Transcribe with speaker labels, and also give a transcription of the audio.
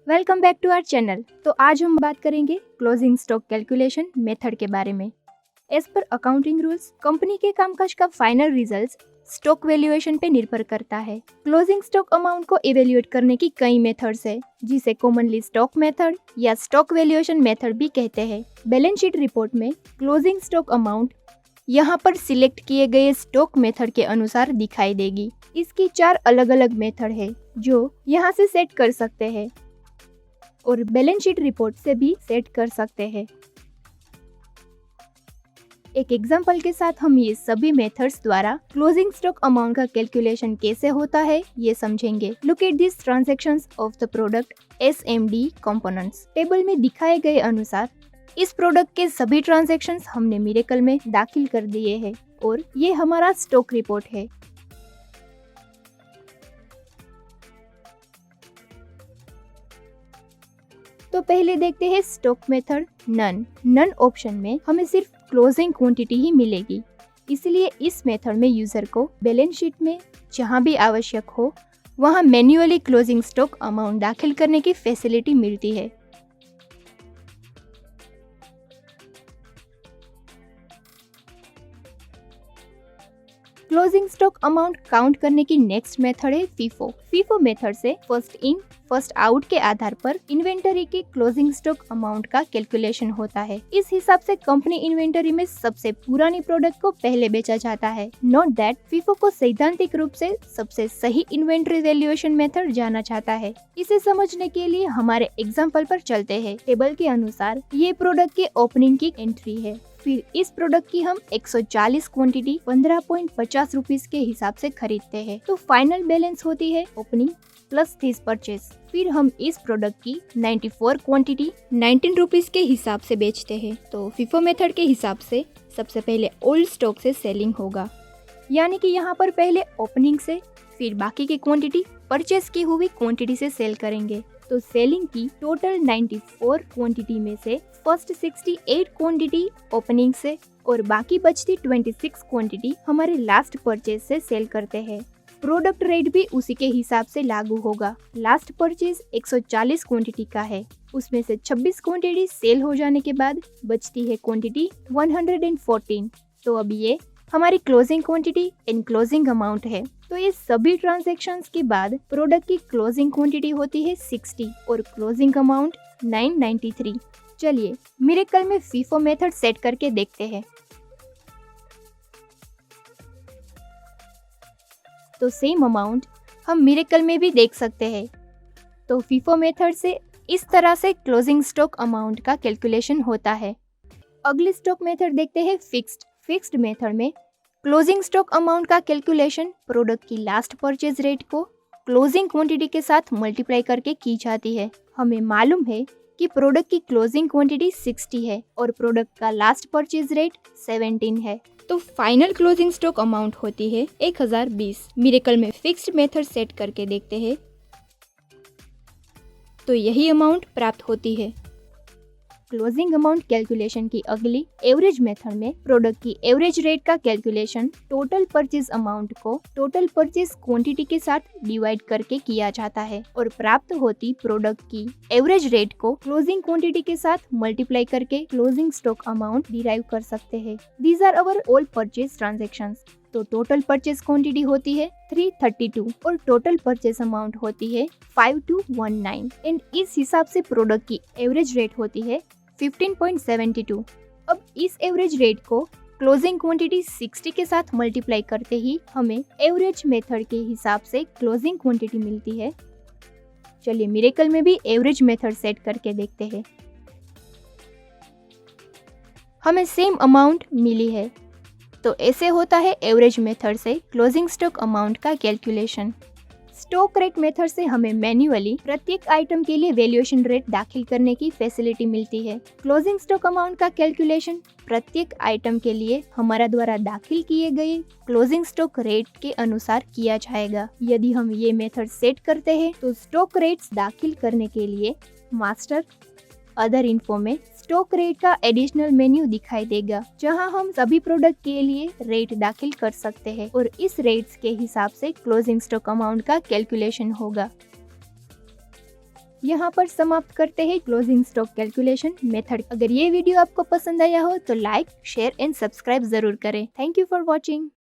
Speaker 1: Welcome back to our channel. तो आज हम बात करेंगे क्लोजिंग स्टॉक कैलकुलेशन मेथड के बारे में। As per accounting rules, company के कामकाज का फाइनल रिजल्ट्स स्टॉक वैल्यूएशन पे निर्भर करता है। क्लोजिंग स्टॉक अमाउंट को इवेल्युएट करने की कई मेथड्स है, जिसे कॉमनली स्टॉक मेथड या स्टॉक वैल्यूएशन मेथड भी कहते हैं। बैलेंस शीट रिपोर्ट में क्लोजिंग स्टॉक अमाउंट यहाँ पर सिलेक्ट किए गए स्टॉक मेथड के अनुसार दिखाई देगी। इसकी 4 अलग अलग मेथड है जो यहाँ से सेट कर सकते हैं और बैलेंस शीट रिपोर्ट से भी सेट कर सकते हैं। एक एग्जांपल के साथ हम ये सभी मेथड्स द्वारा क्लोजिंग स्टॉक अमाउंट का कैलकुलेशन कैसे होता है ये समझेंगे। Look at this transactions of the product SMD components. Table में दिखाए गए अनुसार इस प्रोडक्ट के सभी ट्रांजैक्शंस हमने मिरेकल में दाखिल कर दिए हैं और ये हमारा स्टॉक रिपोर्ट है। तो पहले देखते हैं स्टॉक मेथड नन ऑप्शन में हमें सिर्फ क्लोजिंग क्वांटिटी ही मिलेगी, इसलिए इस मेथड में यूजर को बैलेंस शीट में जहां भी आवश्यक हो वहां मैन्युअली क्लोजिंग स्टॉक अमाउंट दाखिल करने की फैसिलिटी मिलती है। क्लोजिंग स्टॉक अमाउंट काउंट करने की नेक्स्ट मेथड है फीफो। फीफो मेथड से फर्स्ट इन फर्स्ट आउट के आधार पर इन्वेंटरी के क्लोजिंग स्टॉक अमाउंट का कैलकुलेशन होता है। इस हिसाब से कंपनी इन्वेंटरी में सबसे पुरानी प्रोडक्ट को पहले बेचा जाता है। नोट दैट फीफो को सैद्धांतिक रूप से सबसे सही इन्वेंटरी वैल्यूएशन मेथड जाना जाता है। इसे समझने के लिए हमारे एग्जाम्पल पर चलते हैं। टेबल के अनुसार ये प्रोडक्ट के ओपनिंग की एंट्री है। फिर इस प्रोडक्ट की हम 140 क्वांटिटी 15.50 रुपीज के हिसाब से खरीदते हैं, तो फाइनल बैलेंस होती है ओपनिंग प्लस दिस परचेज। फिर हम इस प्रोडक्ट की 94 क्वांटिटी 19 रुपीज के हिसाब से बेचते हैं। तो फीफो मेथड के हिसाब से सबसे पहले ओल्ड स्टॉक से सेलिंग होगा, यानी कि यहाँ पर पहले ओपनिंग से फिर बाकी की क्वांटिटी परचेज की हुई क्वांटिटी से सेल करेंगे। तो सेलिंग की टोटल 94 क्वांटिटी में से फर्स्ट 68 क्वांटिटी ओपनिंग से और बाकी बचती 26 क्वांटिटी हमारे लास्ट परचेज से सेल करते हैं। प्रोडक्ट रेट भी उसी के हिसाब से लागू होगा। लास्ट परचेज 140 क्वांटिटी का है, उसमें से 26 क्वांटिटी सेल हो जाने के बाद बचती है क्वांटिटी 114। तो अब ये हमारी closing quantity and closing amount है। तो ये सभी ट्रांजैक्शंस के बाद प्रोडक्ट की क्लोजिंग क्वांटिटी होती है 60 और क्लोजिंग अमाउंट 993। चलिए मिरेकल में फीफो मेथड सेट करके देखते हैं। तो सेम अमाउंट हम मिरेकल में भी देख सकते हैं। तो फीफो मेथड से इस तरह से क्लोजिंग स्टॉक अमाउंट का कैलकुलेशन होता है। अगली स्टॉक मेथड देखते हैं फिक्स्ड मेथड में क्लोजिंग स्टॉक अमाउंट का कैलकुलेशन प्रोडक्ट की लास्ट परचेज रेट को क्लोजिंग क्वांटिटी के साथ मल्टीप्लाई करके की जाती है। हमें मालूम है कि प्रोडक्ट की क्लोजिंग क्वांटिटी 60 है और प्रोडक्ट का लास्ट परचेज रेट 17 है, तो फाइनल क्लोजिंग स्टॉक अमाउंट होती है 1020। मिरेकल में फिक्स्ड मेथड सेट करके देखते हैं तो यही अमाउंट प्राप्त होती है। क्लोजिंग अमाउंट कैलकुलेशन की अगली एवरेज मेथड में प्रोडक्ट की एवरेज रेट का कैलकुलेशन टोटल परचेज अमाउंट को टोटल परचेज क्वांटिटी के साथ डिवाइड करके किया जाता है और प्राप्त होती प्रोडक्ट की एवरेज रेट को क्लोजिंग क्वांटिटी के साथ मल्टीप्लाई करके क्लोजिंग स्टॉक अमाउंट डिराइव कर सकते हैं। These are our all purchase transactions. तो टोटल परचेज क्वांटिटी होती है 332 और टोटल परचेज अमाउंट होती है 5219 एंड इस हिसाब से प्रोडक्ट की एवरेज रेट होती है 15.72। अब इस एवरेज रेट को क्लोजिंग क्वांटिटी 60 के साथ मल्टीप्लाई करते ही हमें एवरेज मेथड के हिसाब से क्लोजिंग क्वांटिटी मिलती है। चलिए मिरेकल में भी एवरेज मेथड सेट करके देखते हैं। हमें सेम अमाउंट मिली है, तो ऐसे होता है एवरेज मेथड से क्लोजिंग स्टॉक अमाउंट का कैलकुलेशन। स्टॉक रेट मेथड से हमें मैन्युअली प्रत्येक आइटम के लिए वैल्यूएशन रेट दाखिल करने की फैसिलिटी मिलती है। क्लोजिंग स्टॉक अमाउंट का कैलकुलेशन प्रत्येक आइटम के लिए हमारा द्वारा दाखिल किए गए क्लोजिंग स्टॉक रेट के अनुसार किया जाएगा। यदि हम ये मेथड सेट करते हैं तो स्टॉक रेट्स दाखिल करने के लिए मास्टर अदर इन्फो में स्टॉक रेट का एडिशनल मेन्यू दिखाई देगा, जहां हम सभी प्रोडक्ट के लिए रेट दाखिल कर सकते हैं और इस रेट्स के हिसाब से क्लोजिंग स्टॉक अमाउंट का कैलकुलेशन होगा। यहाँ पर समाप्त करते हैं क्लोजिंग स्टॉक कैलकुलेशन मेथड। अगर ये वीडियो आपको पसंद आया हो तो लाइक, शेयर एंड सब्सक्राइब जरूर करें। Thank you for watching.